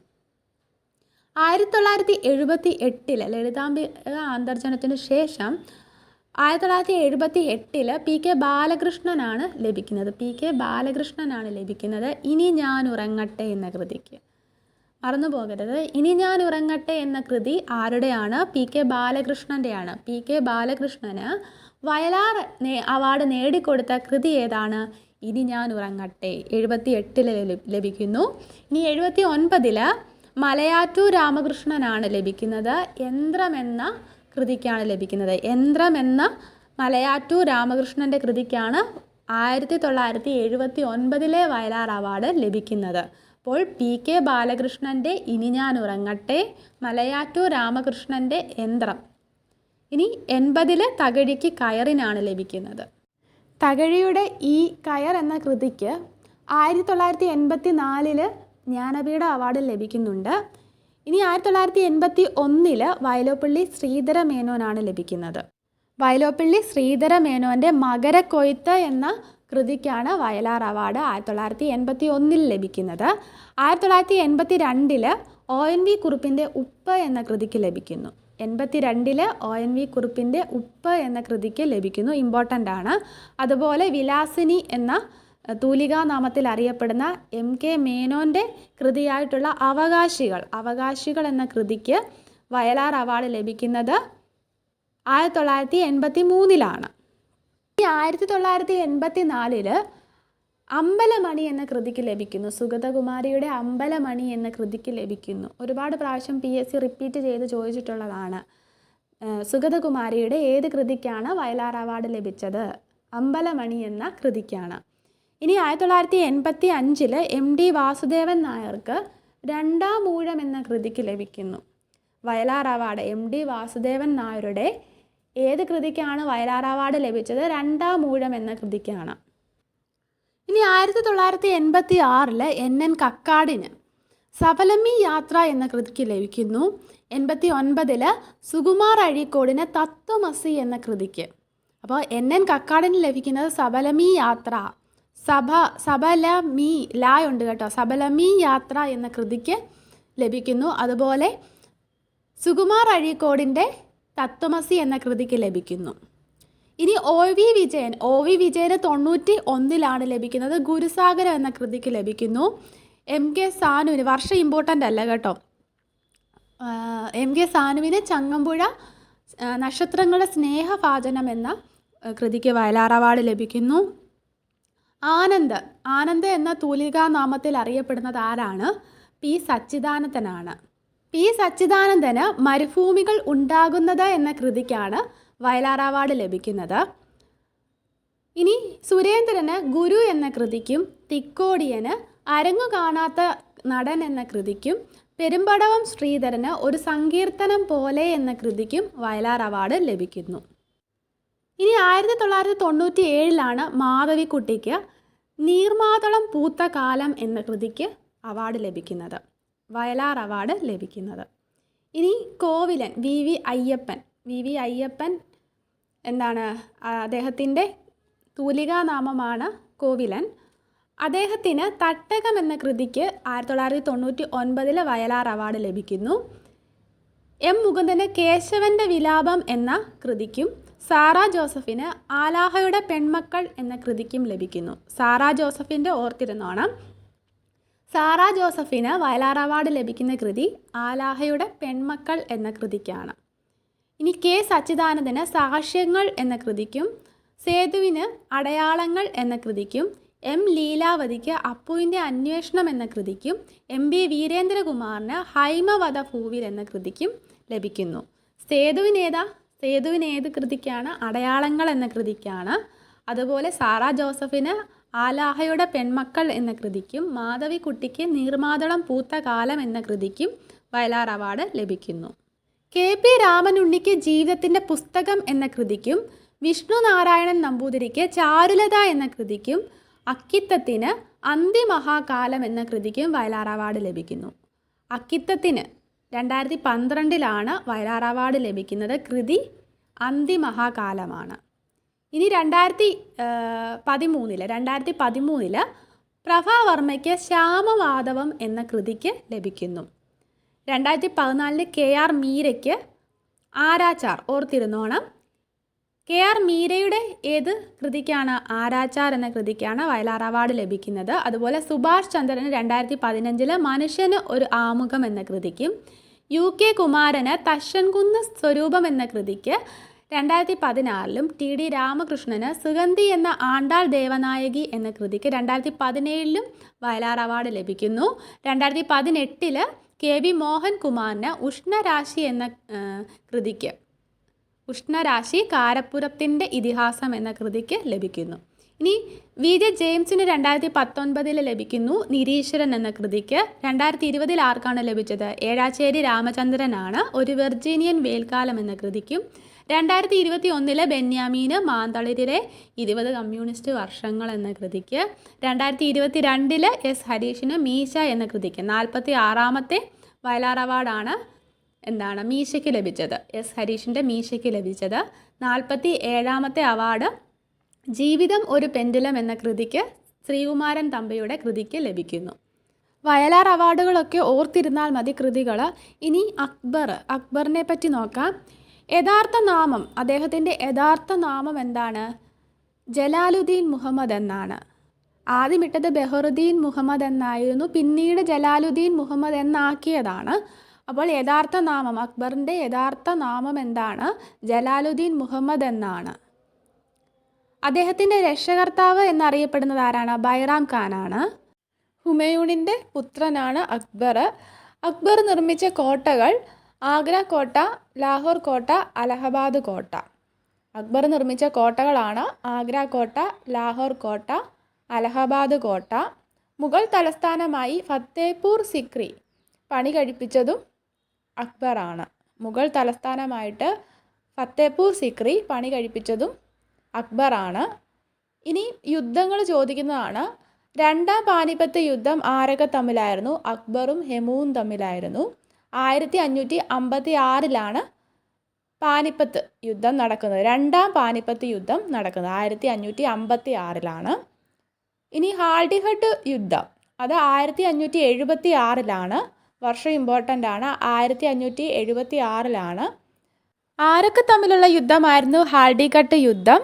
1978 ലളിതാംബിക അന്തർജനത്തിനു ശേഷം 1978 PK ബാലകൃഷ്ണനാണ് ലഭിക്കുന്നത്. PK ബാലകൃഷ്ണനാണ് ലഭിക്കുന്നത് ഇനി ഞാൻ ഉറങ്ങട്ടെ എന്ന കൃതിക്ക്. മറന്നു പോകരുത്. ഇനി ഞാൻ ഉറങ്ങട്ടെ എന്ന കൃതി ആരുടെയാണ്? PK ബാലകൃഷ്ണൻ്റെയാണ്. PK ബാലകൃഷ്ണന് വയലാർ അവാർഡ് നേടിക്കൊടുത്ത കൃതി ഏതാണ്? ഇനി ഞാൻ ഉറങ്ങട്ടെ. 78 ലഭിക്കുന്നു. ഇനി 79 മലയാറ്റൂർ രാമകൃഷ്ണനാണ് ലഭിക്കുന്നത്. യന്ത്രം എന്ന കൃതിക്കാണ് ലഭിക്കുന്നത്. യന്ത്രം എന്ന മലയാറ്റൂർ രാമകൃഷ്ണൻ്റെ കൃതിക്കാണ് 1979 വയലാർ അവാർഡ് ലഭിക്കുന്നത്. അപ്പോൾ പി കെ ബാലകൃഷ്ണൻ്റെ ഇനി ഞാൻ ഉറങ്ങട്ടെ, മലയാറ്റൂർ രാമകൃഷ്ണൻ്റെ യന്ത്രം. ഇനി 80 തകഴിക്ക് കയറിനാണ് ലഭിക്കുന്നത്. തകഴിയുടെ ഈ കയർ എന്ന കൃതിക്ക് 1984 ജ്ഞാനപീഠ അവാർഡ് ലഭിക്കുന്നുണ്ട്. ഇനി 1981 വയലോപ്പള്ളി ശ്രീധര മേനോനാണ് ലഭിക്കുന്നത്. വയലോപ്പള്ളി ശ്രീധര മേനോൻ്റെ മകരക്കൊയ്ത്ത് എന്ന കൃതിക്കാണ് വയലാർ അവാർഡ് 1981 ലഭിക്കുന്നത്. 1982 ONV കുറുപ്പിൻ്റെ ഉപ്പ് എന്ന കൃതിക്ക് ലഭിക്കുന്നു. 82 ONV കുറുപ്പിൻ്റെ ഉപ്പ് എന്ന കൃതിക്ക് ലഭിക്കുന്നു. ഇമ്പോർട്ടൻ്റ് ആണ്. അതുപോലെ വിലാസിനി എന്ന തൂലികാനാമത്തിൽ അറിയപ്പെടുന്ന MK മേനോൻ്റെ കൃതിയായിട്ടുള്ള അവകാശികൾ എന്ന കൃതിക്ക് വയലാർ അവാർഡ് ലഭിക്കുന്നത് 1983 ഈ 1984 അമ്പലമണി എന്ന കൃതിക്ക് ലഭിക്കുന്നു. സുഗതകുമാരിയുടെ അമ്പലമണി എന്ന കൃതിക്ക് ലഭിക്കുന്നു. ഒരുപാട് പ്രാവശ്യം PSC റിപ്പീറ്റ് ചെയ്ത് ചോദിച്ചിട്ടുള്ളതാണ്. സുഗതകുമാരിയുടെ ഏത് കൃതിക്കാണ് വയലാർ അവാർഡ് ലഭിച്ചത്? അമ്പലമണി എന്ന കൃതിക്കാണ്. ഇനി 1985 MD വാസുദേവൻ നായർക്ക് രണ്ടാം ഊഴം എന്ന കൃതിക്ക് ലഭിക്കുന്നു വയലാർ അവാർഡ്. MD വാസുദേവൻ നായരുടെ ഏത് കൃതിക്കാണ് വയലാർ അവാർഡ് ലഭിച്ചത്? രണ്ടാം ഊഴം എന്ന കൃതിക്കാണ്. ഇനി 1986 NN കക്കാടിന് സബലമി യാത്ര എന്ന കൃതിക്ക് ലഭിക്കുന്നു. 89 സുകുമാർ അഴീക്കോടിന് തത്വമസി എന്ന കൃതിക്ക്. അപ്പോൾ NN കക്കാടിന് ലഭിക്കുന്നത് സബലമി യാത്ര, സബലമി ഉണ്ട് കേട്ടോ, സബലമി യാത്ര എന്ന കൃതിക്ക് ലഭിക്കുന്നു. അതുപോലെ സുകുമാർ അഴീക്കോടിൻ്റെ തത്വമസി എന്ന കൃതിക്ക് ലഭിക്കുന്നു. ഇനി OV വിജയന് 91 ലഭിക്കുന്നത് ഗുരുസാഗരം എന്ന കൃതിക്ക് ലഭിക്കുന്നു. MK സാനുവിന് വർഷം ഇമ്പോർട്ടൻ്റ് അല്ല കേട്ടോ. MK സാനുവിന് ചങ്ങമ്പുഴ നക്ഷത്രങ്ങളുടെ സ്നേഹഭാജനം എന്ന കൃതിക്ക് വയലാർ അവാർഡ് ലഭിക്കുന്നു. ആനന്ദ് എന്ന തൂലികാനാമത്തിൽ അറിയപ്പെടുന്നത് ആരാണ്? P സച്ചിദാനന്ദനാണ്. P സച്ചിദാനന്ദന് മരുഭൂമികൾ ഉണ്ടാകുന്നത് എന്ന കൃതിക്കാണ് വയലാർ അവാർഡ് ലഭിക്കുന്നത്. ഇനി സുരേന്ദ്രന് ഗുരു എന്ന കൃതിക്കും തിക്കോടിയന് അരങ്ങു കാണാത്ത നടൻ എന്ന കൃതിക്കും പെരുമ്പടവം ശ്രീധരന് ഒരു സങ്കീർത്തനം പോലെ എന്ന കൃതിക്കും വയലാർ അവാർഡ് ലഭിക്കുന്നു. ഇനി 1997 മാധവിക്കുട്ടിക്ക് നീർമാതളം പൂത്ത കാലം എന്ന കൃതിക്ക് അവാർഡ് ലഭിക്കുന്നത്, വയലാർ അവാർഡ് ലഭിക്കുന്നത്. ഇനി കോവിലൻ VV അയ്യപ്പൻ എന്താണ്? അദ്ദേഹത്തിൻ്റെ തൂലികാനാമമാണ് കോവിലൻ. അദ്ദേഹത്തിന് തട്ടകം എന്ന കൃതിക്ക് 1999 വയലാർ അവാർഡ് ലഭിക്കുന്നു. M മുകുന്ദന് കേശവൻ്റെ വിലാപം എന്ന കൃതിക്കും സാറാ ജോസഫിന് ആലാഹയുടെ പെൺമക്കൾ എന്ന കൃതിക്കും ലഭിക്കുന്നു. സാറാ ജോസഫിൻ്റെ ഓർത്തിരുന്നോണം. സാറാ ജോസഫിന് വയലാർ അവാർഡ് ലഭിക്കുന്ന കൃതി ആലാഹയുടെ പെൺമക്കൾ എന്ന കൃതിക്കാണ്. ഇനി K സച്ചിദാനന്ദന് സാക്ഷ്യങ്ങൾ എന്ന കൃതിക്കും സേതുവിന് അടയാളങ്ങൾ എന്ന കൃതിക്കും M ലീലാവതിക്ക് അപ്പുവിൻ്റെ അന്വേഷണം എന്ന കൃതിക്കും MB വീരേന്ദ്രകുമാറിന് ഹൈമവധ ഭൂവിൽ എന്ന കൃതിക്കും ലഭിക്കുന്നു. സേതുവിന് ഏത് കൃതിക്കാണ്? അടയാളങ്ങൾ എന്ന കൃതിക്കാണ്. അതുപോലെ സാറാ ജോസഫിന് ആലാഹയുടെ പെൺമക്കൾ എന്ന കൃതിക്കും മാധവിക്കുട്ടിക്ക് നീർമാതളം പൂത്ത കാലം എന്ന കൃതിക്കും വയലാർ അവാർഡ് ലഭിക്കുന്നു. KP രാമനുണ്ണിക്ക് ജീവിതത്തിൻ്റെ പുസ്തകം എന്ന കൃതിക്കും വിഷ്ണു നാരായണൻ നമ്പൂതിരിക്ക് ചാരുലത എന്ന കൃതിക്കും അക്കിത്തത്തിന് അന്തിമഹാകാലം എന്ന കൃതിക്കും വയലാർ അവാർഡ് ലഭിക്കുന്നു. അക്കിത്തത്തിന് 2012 വയലാർ അവാർഡ് ലഭിക്കുന്നത്. കൃതി അന്തിമഹാകാലമാണ്. ഇനി 2013 പ്രഭാവർമ്മയ്ക്ക് ശ്യാമവാദവം എന്ന കൃതിക്ക് ലഭിക്കുന്നു. 2014 KR മീരയ്ക്ക് ആരാച്ചാർ, ഓർത്തിരുന്നോണം. KR മീരയുടെ ഏത് കൃതിക്കാണ്? ആരാച്ചാർ എന്ന കൃതിക്കാണ് വയലാർ അവാർഡ് ലഭിക്കുന്നത്. അതുപോലെ സുഭാഷ് ചന്ദ്രന് 2015 മനുഷ്യന് ഒരു ആമുഖം എന്ന കൃതിക്കും UK കുമാരന് തശ്ശൻകുന്ന് സ്വരൂപം എന്ന കൃതിക്ക് 2016 TD രാമകൃഷ്ണന് സുഗന്ധി എന്ന ആണ്ടാൾ ദേവനായകി എന്ന കൃതിക്ക് 2017 വയലാർ അവാർഡ് ലഭിക്കുന്നു. 2018 KB മോഹൻകുമാറിന് ഉഷ്ണരാശി എന്ന കൃതിക്ക് ഉഷ്ണരാശി കാരപ്പുറത്തിൻ്റെ ഇതിഹാസം എന്ന കൃതിക്ക് ലഭിക്കുന്നു. ഇനി വി.ജെ. ജെയിംസിന് 2019 ലഭിക്കുന്നു നിരീശ്വരൻ എന്ന കൃതിക്ക്. 2020 ആർക്കാണ് ലഭിച്ചത്? ഏഴാച്ചേരി രാമചന്ദ്രനാണ് ഒരു വെർജീനിയൻ വേൽക്കാലം എന്ന കൃതിക്കും. 2021 ബെന്യാമീന് മാന്തളിരിലെ 20 കമ്മ്യൂണിസ്റ്റ് വർഷങ്ങൾ എന്ന കൃതിക്ക്. 2022 എസ് ഹരീഷിന് മീശ എന്ന കൃതിക്ക് 46ാമത്തെ വയലാർ അവാർഡാണ് മീശയ്ക്ക് ലഭിച്ചത്. എസ് ഹരീഷിൻ്റെ മീശയ്ക്ക് ലഭിച്ചത്. 47ാമത്തെ അവാർഡ് ജീവിതം ഒരു പെൻഡുലം എന്ന കൃതിക്ക് ശ്രീകുമാരൻ തമ്പിയുടെ കൃതിക്ക് ലഭിക്കുന്നു. വയലാർ അവാർഡുകളൊക്കെ ഓർത്തിരുന്നാൽ മതി കൃതികൾ. ഇനി അക്ബറിനെ പറ്റി നോക്കാം. യഥാർത്ഥ നാമം, അദ്ദേഹത്തിൻ്റെ യഥാർത്ഥ നാമം എന്താണ്? ജലാലുദ്ദീൻ മുഹമ്മദ് എന്നാണ്. ആദ്യമിട്ടത് ബെഹറുദ്ദീൻ മുഹമ്മദ് എന്നായിരുന്നു, പിന്നീട് ജലാലുദ്ദീൻ മുഹമ്മദ് എന്നാക്കിയതാണ്. അപ്പോൾ യഥാർത്ഥ നാമം, അക്ബറിൻ്റെ യഥാർത്ഥ നാമം എന്താണ്? ജലാലുദ്ദീൻ മുഹമ്മദ് എന്നാണ്. അദ്ദേഹത്തിൻ്റെ രക്ഷകർത്താവ് എന്നറിയപ്പെടുന്നത് ആരാണ്? ബൈറാം ഖാനാണ്. ഹുമയൂണിൻ്റെ പുത്രനാണ് അക്ബർ. അക്ബർ നിർമ്മിച്ച കോട്ടകൾ ആഗ്ര കോട്ട, ലാഹോർ കോട്ട, അലഹബാദ് കോട്ട. അക്ബർ നിർമ്മിച്ച കോട്ടകളാണ് ആഗ്ര കോട്ട, ലാഹോർ കോട്ട, അലഹബാദ് കോട്ട. മുഗൾ തലസ്ഥാനമായി ഫത്തേപൂർ സിക്രി പണി കഴിപ്പിച്ചതും അക്ബറാണ്. മുഗൾ തലസ്ഥാനമായിട്ട് ഫത്തേപൂർ സിക്രി പണി കഴിപ്പിച്ചതും അക്ബറാണ്. ഇനി യുദ്ധങ്ങൾ ചോദിക്കുന്നതാണ്. രണ്ടാം പാനിപ്പത്ത് യുദ്ധം ആരൊക്കെ തമ്മിലായിരുന്നു? അക്ബറും ഹുമയൂണും തമ്മിലായിരുന്നു. 1556 പാനിപ്പത്ത് യുദ്ധം നടക്കുന്നത്. രണ്ടാം പാനിപ്പത്ത് യുദ്ധം നടക്കുന്നത് 1556. ഇനി ഹാൽഡിഘട്ട് യുദ്ധം, അത് 1576. വർഷം ഇമ്പോർട്ടൻ്റ് ആണ്. 1576. ആരൊക്കെ തമ്മിലുള്ള യുദ്ധമായിരുന്നു ഹാൽഡിഘട്ട് യുദ്ധം?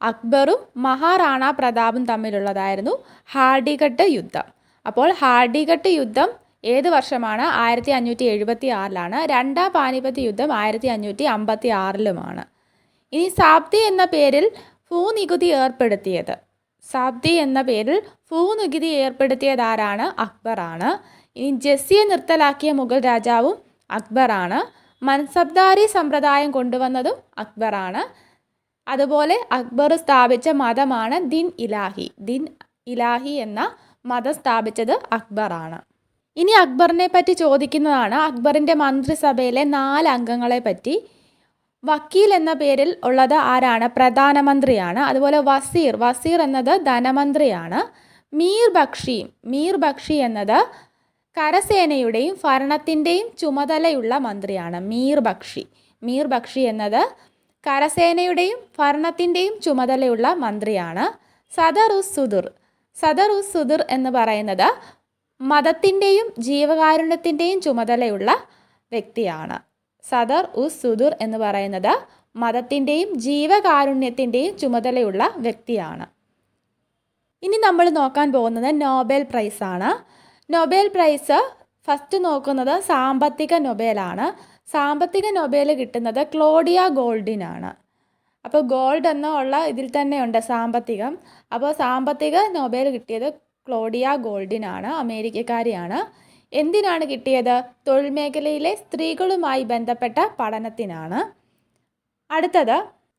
അക്ബറും മഹാറാണ പ്രതാപും തമ്മിലുള്ളതായിരുന്നു ഹാൽഡിഘട്ട് യുദ്ധം. അപ്പോൾ ഹാൽഡിഘട്ട് യുദ്ധം ഏത് വർഷമാണ്? 1576. രണ്ടാം പാനിപ്പത്ത് യുദ്ധം 1556. ഇനി സാബ്തി എന്ന പേരിൽ ഭൂനികുതി ഏർപ്പെടുത്തിയത്? സാബ്തി എന്ന പേരിൽ ഭൂനികുതി ഏർപ്പെടുത്തിയതാരാണ്? അക്ബറാണ്. ഇനി ജസിയ നിർത്തലാക്കിയ മുഗൾ രാജാവും അക്ബറാണ്. മൻസബ്ദാരി സമ്പ്രദായം കൊണ്ടുവന്നതും അക്ബറാണ്. അതുപോലെ അക്ബർ സ്ഥാപിച്ച മതമാണ് ദിൻ ഇലാഹി. ദിൻ ഇലാഹി എന്ന മതം സ്ഥാപിച്ചത് അക്ബറാണ്. ഇനി അക്ബറിനെ പറ്റി ചോദിക്കുന്നതാണ്. അക്ബറിൻ്റെ മന്ത്രിസഭയിലെ 4 അംഗങ്ങളെ പറ്റി. വക്കീൽ എന്ന പേരിൽ ഉള്ളത് ആരാണ്? പ്രധാനമന്ത്രിയാണ്. അതുപോലെ വസീർ എന്നത് ധനമന്ത്രിയാണ്. മീർ ബക്ഷി എന്നത് കരസേനയുടെയും ഭരണത്തിൻ്റെയും ചുമതലയുള്ള മന്ത്രിയാണ്. മീർ ബക്ഷി എന്നത് കരസേനയുടെയും ഭരണത്തിൻ്റെയും ചുമതലയുള്ള മന്ത്രിയാണ്. സദർ ഉസ് സുദുർ എന്ന് പറയുന്നത് മതത്തിൻ്റെയും ജീവകാരുണ്യത്തിൻ്റെയും ചുമതലയുള്ള വ്യക്തിയാണ്. സദർ ഉസ് സുദുർ എന്ന് പറയുന്നത് മതത്തിൻ്റെയും ജീവകാരുണ്യത്തിൻ്റെയും ചുമതലയുള്ള വ്യക്തിയാണ്. ഇനി നമ്മൾ നോക്കാൻ പോകുന്നത് നോബൽ പ്രൈസാണ്. നൊബേൽ പ്രൈസ് ഫസ്റ്റ് നോക്കുന്നത് സാമ്പത്തിക നൊബേലാണ്. സാമ്പത്തിക നൊബേൽ കിട്ടുന്നത് ക്ലോഡിയ ഗോൾഡിനാണ്. അപ്പോൾ ഗോൾഡ് എന്നുള്ള ഇതിൽ തന്നെയുണ്ട് സാമ്പത്തികം. അപ്പോൾ സാമ്പത്തിക നൊബേൽ കിട്ടിയത് ക്ലോഡിയ ഗോൾഡിനാണ്. അമേരിക്കക്കാരിയാണ്. എന്തിനാണ് കിട്ടിയത്? തൊഴിൽ മേഖലയിലെ സ്ത്രീകളുമായി ബന്ധപ്പെട്ട പഠനത്തിനാണ്. അടുത്തത്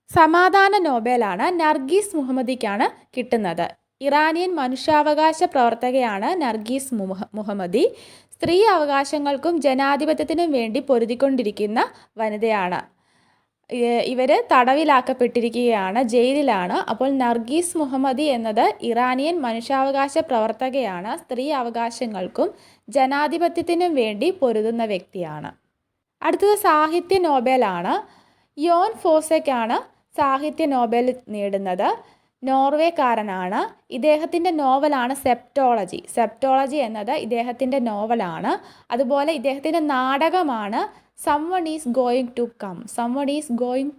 സമാധാന നൊബേലാണ്. നർഗീസ് മുഹമ്മദിക്കാണ് കിട്ടുന്നത്. ഇറാനിയൻ മനുഷ്യാവകാശ പ്രവർത്തകയാണ് നർഗീസ് മുഹമ്മദി. സ്ത്രീ അവകാശങ്ങൾക്കും ജനാധിപത്യത്തിനും വേണ്ടി പൊരുതിക്കൊണ്ടിരിക്കുന്ന വനിതയാണ്. ഇവർ തടവിലാക്കപ്പെട്ടിരിക്കുകയാണ്, ജയിലിലാണ്. അപ്പോൾ നർഗീസ് മുഹമ്മദി എന്നത് ഇറാനിയൻ മനുഷ്യാവകാശ പ്രവർത്തകയാണ്. സ്ത്രീ അവകാശങ്ങൾക്കും ജനാധിപത്യത്തിനും വേണ്ടി പൊരുതുന്ന വ്യക്തിയാണ്. അടുത്തത് സാഹിത്യ നോബേലാണ്. യോൻ ഫോസയ്ക്കാണ് സാഹിത്യ നോബൽ നേടുന്നത്. നോർവേക്കാരനാണ്. ഇദ്ദേഹത്തിൻ്റെ നോവലാണ് സെപ്റ്റോളജി എന്നത് ഇദ്ദേഹത്തിൻ്റെ നോവലാണ്. അതുപോലെ ഇദ്ദേഹത്തിൻ്റെ നാടകമാണ് someone is going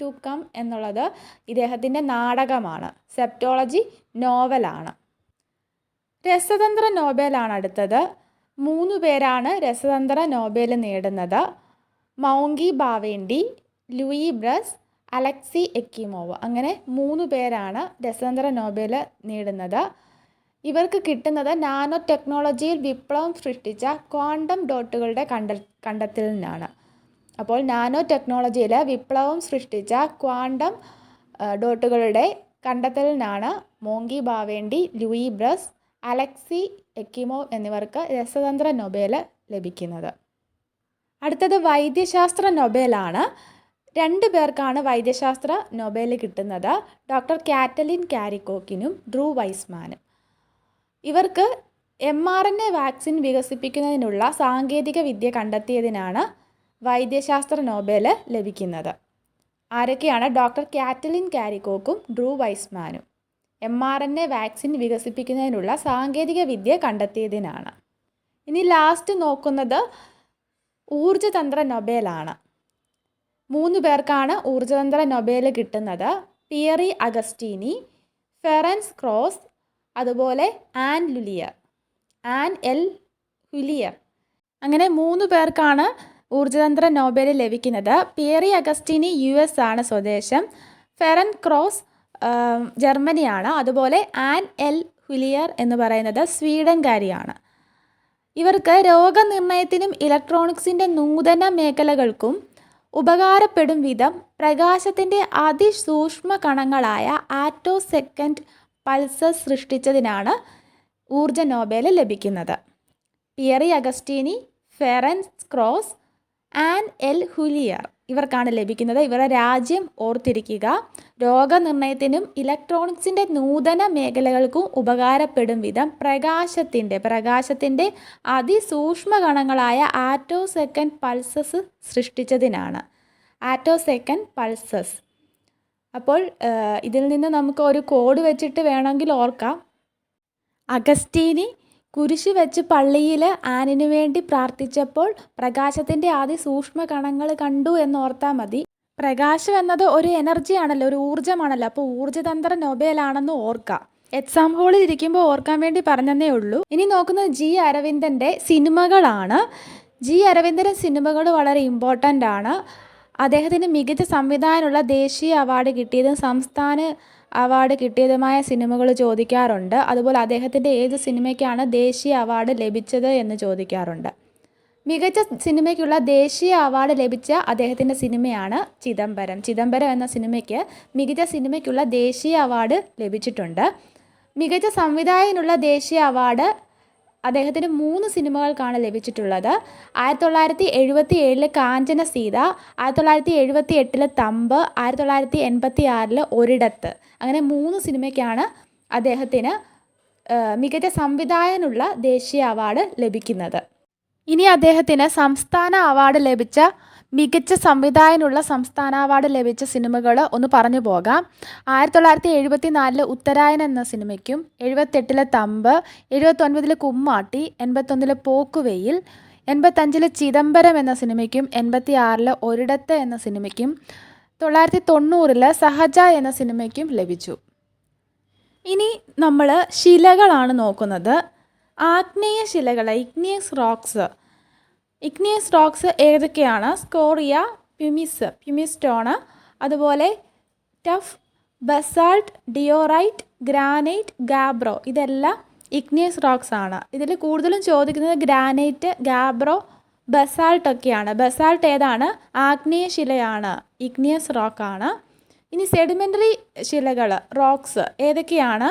to come എന്നുള്ളത് ഇദ്ദേഹത്തിൻ്റെ നാടകമാണ്. സെപ്റ്റോളജി നോവലാണ്. രസതന്ത്ര നോബേലാണ് അടുത്തത്. 3 പേരാണ് രസതന്ത്ര നോബേൽ നേടുന്നത്. Moungi Bawendi, Louis Brus, Alexei Ekimov. അങ്ങനെ 3 പേരാണ് രസതന്ത്ര നോബേൽ നേടുന്നത്. ഇവർക്ക് കിട്ടുന്നത് നാനോ ടെക്നോളജിയിൽ വിപ്ലവം സൃഷ്ടിച്ച ക്വാണ്ടം ഡോട്ടുകളുടെ കണ്ടെത്തലിനാണ്. അപ്പോൾ നാനോ ടെക്നോളജിയിൽ വിപ്ലവം സൃഷ്ടിച്ച ക്വാണ്ടം ഡോട്ടുകളുടെ കണ്ടെത്തലിനാണ് Moungi Bawendi, Louis Brus, Alexei Ekimov എന്നിവർക്ക് രസതന്ത്ര നൊബേൽ ലഭിക്കുന്നത്. അടുത്തത് വൈദ്യശാസ്ത്ര നൊബേലാണ്. 2 പേർക്കാണ് വൈദ്യശാസ്ത്ര നൊബേൽ കിട്ടുന്നത്. ഡോക്ടർ കാറ്റലിൻ കാരിക്കോക്കിനും ഡ്രൂ വൈസ്മാനും. ഇവർക്ക് mRNA വാക്സിൻ വികസിപ്പിക്കുന്നതിനുള്ള സാങ്കേതിക വിദ്യ കണ്ടെത്തിയതിനാണ് വൈദ്യശാസ്ത്ര നൊബേൽ ലഭിക്കുന്നത്. ആരൊക്കെയാണ്? ഡോക്ടർ കാറ്റലിൻ കാരിക്കോക്കും ഡ്രൂ വൈസ്മാനും. mRNA വാക്സിൻ വികസിപ്പിക്കുന്നതിനുള്ള സാങ്കേതിക വിദ്യ കണ്ടെത്തിയതിനാണ്. ഇനി ലാസ്റ്റ് നോക്കുന്നത് ഊർജ്ജതന്ത്ര നൊബേലാണ്. 3 പേർക്കാണ് ഊർജ്ജതന്ത്ര നൊബേൽ കിട്ടുന്നത്. പിയറി അഗസ്റ്റീനി, ഫെറൻസ് ക്രോസ്, അതുപോലെ ആൻ എൽ ഹുലിയർ. അങ്ങനെ 3 പേർക്കാണ് ഊർജ്ജതന്ത്ര നൊബേൽ ലഭിക്കുന്നത്. പിയറി അഗസ്റ്റീനി US ആണ് സ്വദേശം, ഫെറൻ ക്രോസ് ജർമ്മനിയാണ്, അതുപോലെ ആൻ എൽ ഹുലിയർ എന്ന് പറയുന്നത് സ്വീഡൻകാരിയാണ്. ഇവർക്ക് രോഗനിർണയത്തിനും ഇലക്ട്രോണിക്സിൻ്റെ നൂതന മേഖലകൾക്കും ഉപകാരപ്പെടും വിധം പ്രകാശത്തിൻ്റെ അതിസൂക്ഷ്മ കണങ്ങളായ ആറ്റോസെക്കൻഡ് പൾസസ് സൃഷ്ടിച്ചതിനാണ് ഊർജ്ജ നൊബേൽ ലഭിക്കുന്നത്. Pierre Agostini, Ferenc Krausz, Anne L'Huillier ഇവർക്കാണ് ലഭിക്കുന്നത്. ഇവരുടെ രാജ്യം ഓർത്തിരിക്കുക. രോഗനിർണയത്തിനും ഇലക്ട്രോണിക്സിൻ്റെ നൂതന മേഖലകൾക്കും ഉപകാരപ്പെടും വിധം പ്രകാശത്തിൻ്റെ അതിസൂക്ഷ്മ കണങ്ങളായ ആറ്റോസെക്കൻഡ് പൾസസ് സൃഷ്ടിച്ചതിനാണ്. ആറ്റോസെക്കൻഡ് പൾസസ്. അപ്പോൾ ഇതിൽ നിന്ന് നമുക്ക് ഒരു കോഡ് വെച്ചിട്ട് വേണമെങ്കിൽ ഓർക്കാം. അഗസ്റ്റീനി കുരിശ് വെച്ച് പള്ളിയിൽ ആനിനു വേണ്ടി പ്രാർത്ഥിച്ചപ്പോൾ പ്രകാശത്തിൻ്റെ അതിസൂക്ഷ്മ കണങ്ങൾ കണ്ടു എന്നോർത്താൽ മതി. പ്രകാശം എന്നത് ഒരു എനർജിയാണല്ലോ, ഒരു ഊർജ്ജമാണല്ലോ. അപ്പോൾ ഊർജ്ജതന്ത്ര നൊബേലാണെന്ന് ഓർക്കാം. എക്സാം ഹോളിൽ ഇരിക്കുമ്പോൾ ഓർക്കാൻ വേണ്ടി പറഞ്ഞതേ ഉള്ളൂ. ഇനി നോക്കുന്നത് ജി അരവിന്ദൻ്റെ സിനിമകളാണ്. ജി അരവിന്ദൻ്റെ സിനിമകൾ വളരെ ഇമ്പോർട്ടൻ്റ് ആണ്. അദ്ദേഹത്തിന് മികച്ച സംവിധായകനുള്ള ദേശീയ അവാർഡ് കിട്ടിയതും സംസ്ഥാന അവാർഡ് കിട്ടിയതുമായ സിനിമകൾ ചോദിക്കാറുണ്ട്. അതുപോലെ അദ്ദേഹത്തിൻ്റെ ഏത് സിനിമയ്ക്കാണ് ദേശീയ അവാർഡ് ലഭിച്ചത് എന്ന് ചോദിക്കാറുണ്ട്. മികച്ച സിനിമയ്ക്കുള്ള ദേശീയ അവാർഡ് ലഭിച്ച അദ്ദേഹത്തിൻ്റെ സിനിമയാണ് ചിദംബരം. ചിദംബരം എന്ന സിനിമയ്ക്ക് മികച്ച സിനിമയ്ക്കുള്ള ദേശീയ അവാർഡ് ലഭിച്ചിട്ടുണ്ട്. മികച്ച സംവിധായകനുള്ള ദേശീയ അവാർഡ് അദ്ദേഹത്തിന് 3 സിനിമകൾക്കാണ് ലഭിച്ചിട്ടുള്ളത്. 1977 കാഞ്ചന സീത, 1978 തമ്പ്, 1986 ഒരിടത്ത്. അങ്ങനെ 3 സിനിമയ്ക്കാണ് അദ്ദേഹത്തിന് മികച്ച സംവിധായകനുള്ള ദേശീയ അവാർഡ് ലഭിക്കുന്നത്. ഇനി അദ്ദേഹത്തിന് സംസ്ഥാന അവാർഡ് ലഭിച്ച മികച്ച സംവിധായകനുള്ള സംസ്ഥാന അവാർഡ് ലഭിച്ച സിനിമകൾ ഒന്ന് പറഞ്ഞു പോകാം. 1974 ഉത്തരായൻ എന്ന സിനിമയ്ക്കും, 78 തമ്പ്, 79 കുമ്മാട്ടി, 81 പോക്കുവെയിൽ, 85 ചിദംബരം എന്ന സിനിമയ്ക്കും, 86 ഒരിടത്ത് എന്ന സിനിമയ്ക്കും, 1990 സഹജ എന്ന സിനിമയ്ക്കും ലഭിച്ചു. ഇനി നമ്മൾ ശിലകളാണ് നോക്കുന്നത്. ആഗ്നേയ ശിലകൾ, ഇഗ്നിയസ് റോക്സ് ഏതൊക്കെയാണ്? സ്കോറിയ, പ്യൂമിസ് സ്റ്റോൺ, അതുപോലെ ടഫ്, ബസാൾട്ട്, ഡിയോറൈറ്റ്, ഗ്രാനൈറ്റ്, ഗാബ്രോ. ഇതെല്ലാം ഇഗ്നിയസ് റോക്സ് ആണ്. ഇതിൽ കൂടുതലും ചോദിക്കുന്നത് ഗ്രാനൈറ്റ്, ഗാബ്രോ, ബസാൾട്ട് ഒക്കെയാണ്. ബസാൾട്ട് ഏതാണ്? ആഗ്നേയ ശിലയാണ്, ഇഗ്നിയസ് റോക്കാണ്. ഇനി സെഡിമെൻ്ററി ശിലകൾ, റോക്സ് ഏതൊക്കെയാണ്?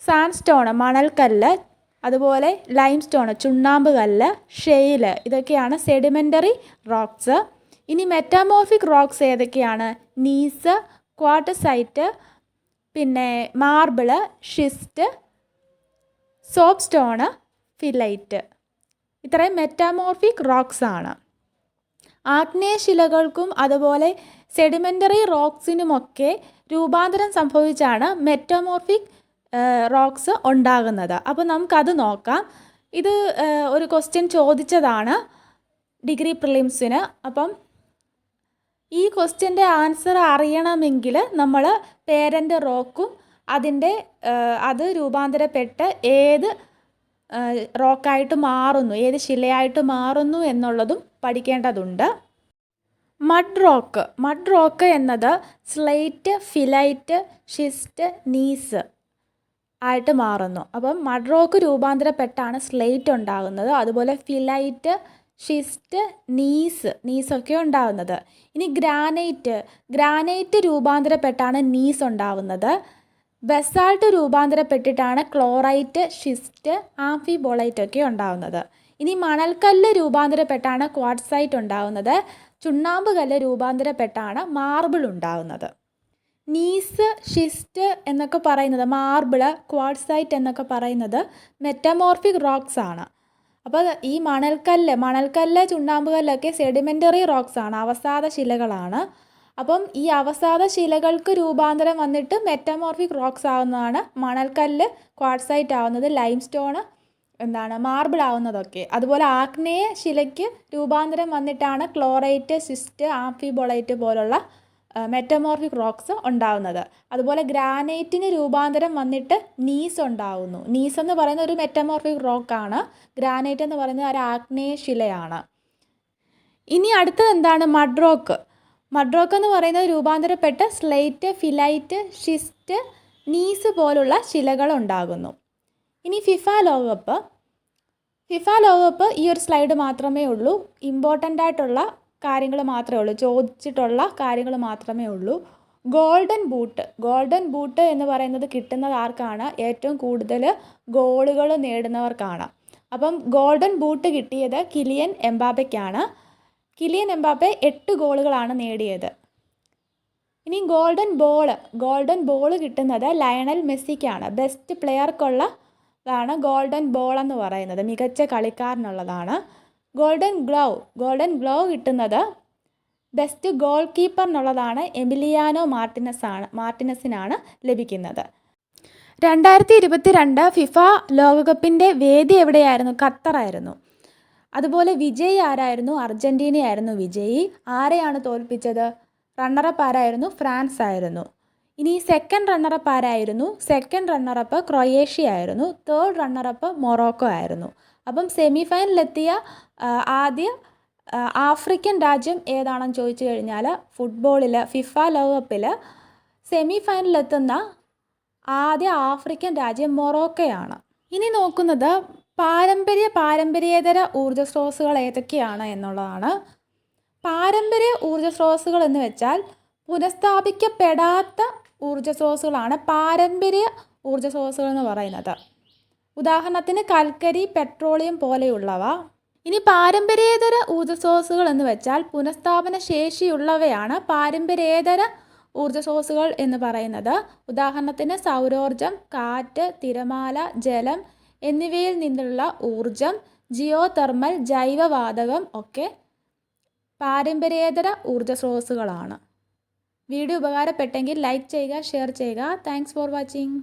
സാൻഡ്സ്റ്റോൺ, മണൽക്കല്ല്, അതുപോലെ ലൈം സ്റ്റോൺ, ചുണ്ണാമ്പ് കല്ല്, ഷെയിൽ, ഇതൊക്കെയാണ് സെഡിമെൻ്ററി റോക്സ്. ഇനി മെറ്റാമോർഫിക് റോക്സ് ഏതൊക്കെയാണ്? നീസ്, ക്വാർട്ട്സൈറ്റ്, പിന്നെ മാർബിള്, ഷിസ്റ്റ്, സോപ്പ് സ്റ്റോൺ, ഫിലൈറ്റ്. ഇത്രയും മെറ്റാമോർഫിക് റോക്സ് ആണ്. ആഗ്നേയശിലകൾക്കും അതുപോലെ സെഡിമെൻ്ററി റോക്സിനുമൊക്കെ രൂപാന്തരം സംഭവിച്ചാണ് മെറ്റാമോർഫിക് റോക്സ് ഉണ്ടാകുന്നത്. അപ്പോൾ നമുക്കത് നോക്കാം. ഇത് ഒരു ക്വസ്റ്റ്യൻ ചോദിച്ചതാണ് ഡിഗ്രി പ്രിലിംസിന്. അപ്പം ഈ ക്വസ്റ്റ്യൻ്റെ ആൻസർ അറിയണമെങ്കിൽ നമ്മൾ പേരൻ്റ് റോക്കും അത് രൂപാന്തരപ്പെട്ട് ഏത് റോക്കായിട്ട് മാറുന്നു, ഏത് ശിലയായിട്ട് മാറുന്നു എന്നുള്ളതും പഠിക്കേണ്ടതുണ്ട്. മഡ് റോക്ക് എന്നത് സ്ലേറ്റ്, ഫിലൈറ്റ്, ഷിസ്റ്റ്, നീസ് ആയിട്ട് മാറുന്നു. അപ്പം മഡ് റോക്ക് രൂപാന്തരപ്പെട്ടാണ് സ്ലേറ്റ് ഉണ്ടാകുന്നത്. അതുപോലെ ഫിലൈറ്റ്, ഷിസ്റ്റ്, നീസൊക്കെ ഉണ്ടാവുന്നത്. ഇനി ഗ്രാനൈറ്റ് രൂപാന്തരപ്പെട്ടാണ് നീസ് ഉണ്ടാവുന്നത്. ബസാൾട്ട് രൂപാന്തരപ്പെട്ടിട്ടാണ് ക്ലോറൈറ്റ്, ഷിസ്റ്റ്, ആംഫിബോളൈറ്റ് ഒക്കെ ഉണ്ടാവുന്നത്. ഇനി മണൽക്കല്ല് രൂപാന്തരപ്പെട്ടാണ് ക്വാർട്സൈറ്റ് ഉണ്ടാവുന്നത്. ചുണ്ണാമ്പ് കല്ല് രൂപാന്തരപ്പെട്ടാണ് മാർബിൾ ഉണ്ടാവുന്നത്. നീസ്, ഷിസ്റ്റ് എന്നൊക്കെ പറയുന്നത്, മാർബിള്, ക്വാർട്സൈറ്റ് എന്നൊക്കെ പറയുന്നത് മെറ്റമോർഫിക് റോക്സ് ആണ്. അപ്പോൾ ഈ മണൽക്കല്ല്, ചുണ്ണാമ്പ് കല്ലൊക്കെ സെഡിമെൻ്ററി റോക്സ് ആണ്, അവസാദ ശിലകളാണ്. അപ്പം ഈ അവസാദ ശിലകൾക്ക് രൂപാന്തരം വന്നിട്ട് മെറ്റമോർഫിക് റോക്സ് ആവുന്നതാണ് മണൽക്കല്ല്, ക്വാർട്സൈറ്റ് ആവുന്നത്, ലൈംസ്റ്റോണ് മാർബിൾ ആവുന്നതൊക്കെ. അതുപോലെ ആഗ്നേയ ശിലയ്ക്ക് രൂപാന്തരം വന്നിട്ടാണ് ക്ലോറൈറ്റ്, സിസ്റ്റ്, ആംഫിബോളൈറ്റ് പോലുള്ള മെറ്റമോർഫിക് റോക്സ് ഉണ്ടാവുന്നത്. അതുപോലെ ഗ്രാനൈറ്റിന് രൂപാന്തരം വന്നിട്ട് നീസ് ഉണ്ടാവുന്നു. നീസ് എന്ന് പറയുന്ന ഒരു മെറ്റമോർഫിക് റോക്കാണ്. ഗ്രാനൈറ്റ് എന്ന് പറയുന്നത് ഒരു ആഗ്നേയ ശിലയാണ്. ഇനി അടുത്തത് എന്താണ്? മഡ് റോക്ക് എന്ന് പറയുന്നത് രൂപാന്തരപ്പെട്ട് സ്ലേറ്റ്, ഫിലൈറ്റ്, ഷിസ്റ്റ്, നീസ് പോലുള്ള ശിലകൾ ഉണ്ടാകുന്നു. ഇനി ഫിഫ ലോകകപ്പ് ഈ ഒരു സ്ലൈഡ് മാത്രമേ ഉള്ളൂ. ഇമ്പോർട്ടൻ്റ് ആയിട്ടുള്ള കാര്യങ്ങൾ മാത്രമേ ഉള്ളൂ, ചോദിച്ചിട്ടുള്ള കാര്യങ്ങൾ മാത്രമേ ഉള്ളൂ. ഗോൾഡൻ ബൂട്ട് എന്ന് പറയുന്നത് കിട്ടുന്നത് ആർക്കാണ്? ഏറ്റവും കൂടുതൽ ഗോളുകൾ നേടുന്നവർക്കാണ്. അപ്പം ഗോൾഡൻ ബൂട്ട് കിട്ടിയത് കിലിയൻ എംബാപ്പയ്ക്കാണ്. കിലിയൻ എംബാപ്പെ 8 ഗോളുകളാണ് നേടിയത്. ഇനി ഗോൾഡൻ ബോൾ കിട്ടുന്നത് ലയണൽ മെസ്സിക്കാണ്. ബെസ്റ്റ് പ്ലെയർക്കുള്ളതാണ് ഗോൾഡൻ ബോൾ എന്ന് പറയുന്നത്, മികച്ച കളിക്കാരനുള്ളതാണ്. ഗോൾഡൻ ഗ്ലൗ കിട്ടുന്നത് ബെസ്റ്റ് ഗോൾ കീപ്പറിനുള്ളതാണ്, എമിലിയാനോ മാർട്ടിനസിനാണ് ലഭിക്കുന്നത്. 2022 ഫിഫ ലോകകപ്പിൻ്റെ വേദി എവിടെയായിരുന്നു? ഖത്തറായിരുന്നു. അതുപോലെ വിജയി ആരായിരുന്നു? അർജൻറ്റീനയായിരുന്നു വിജയി. ആരെയാണ് തോൽപ്പിച്ചത്? റണ്ണറപ്പ് ആരായിരുന്നു? ഫ്രാൻസ് ആയിരുന്നു. ഇനി സെക്കൻഡ് റണ്ണറപ്പ് ആരായിരുന്നു? സെക്കൻഡ് റണ്ണറപ്പ് ക്രൊയേഷ്യ ആയിരുന്നു. തേർഡ് റണ്ണറപ്പ് മൊറോക്കോ ആയിരുന്നു. അപ്പം സെമി ഫൈനലിലെത്തിയ ആദ്യ ആഫ്രിക്കൻ രാജ്യം ഏതാണെന്ന് ചോദിച്ചു കഴിഞ്ഞാൽ ഫുട്ബോളിൽ ഫിഫ ലോകകപ്പിൽ സെമി ഫൈനലിലെത്തുന്ന ആദ്യ ആഫ്രിക്കൻ രാജ്യം മൊറോക്കോയാണ്. ഇനി നോക്കുന്നത് പാരമ്പര്യേതര ഊർജ്ജ സ്രോതസ്സുകൾ ഏതൊക്കെയാണ് എന്നുള്ളതാണ്. പാരമ്പര്യ ഊർജ്ജ സ്രോതസ്സുകൾ എന്ന് വെച്ചാൽ പുനഃസ്ഥാപിക്കപ്പെടാത്ത ഊർജ്ജ സ്രോതസ്സുകളാണ് പാരമ്പര്യ ഊർജ്ജ സ്രോതസ്സുകൾ എന്ന് പറയുന്നത്. ഉദാഹരണത്തിന് കൽക്കരി, പെട്രോളിയം പോലെയുള്ളവ. ഇനി പാരമ്പര്യേതര ഊർജ്ജ സ്രോതസ്സുകൾ എന്ന് വെച്ചാൽ പുനഃസ്ഥാപന ശേഷിയുള്ളവയാണ് പാരമ്പര്യേതര ഊർജ്ജ സ്രോതസ്സുകൾ എന്ന് പറയുന്നത്. ഉദാഹരണത്തിന് സൗരോർജം, കാറ്റ്, തിരമാല, ജലം എന്നിവയിൽ നിന്നുള്ള ഊർജം, ജിയോ തെർമൽ, ജൈവവാതകം ഒക്കെ പാരമ്പര്യേതര ഊർജ്ജ സ്രോതസ്സുകളാണ്. വീഡിയോ ഉപകാരപ്പെട്ടെങ്കിൽ ലൈക്ക് ചെയ്യുക, ഷെയർ ചെയ്യുക. Thanks for watching.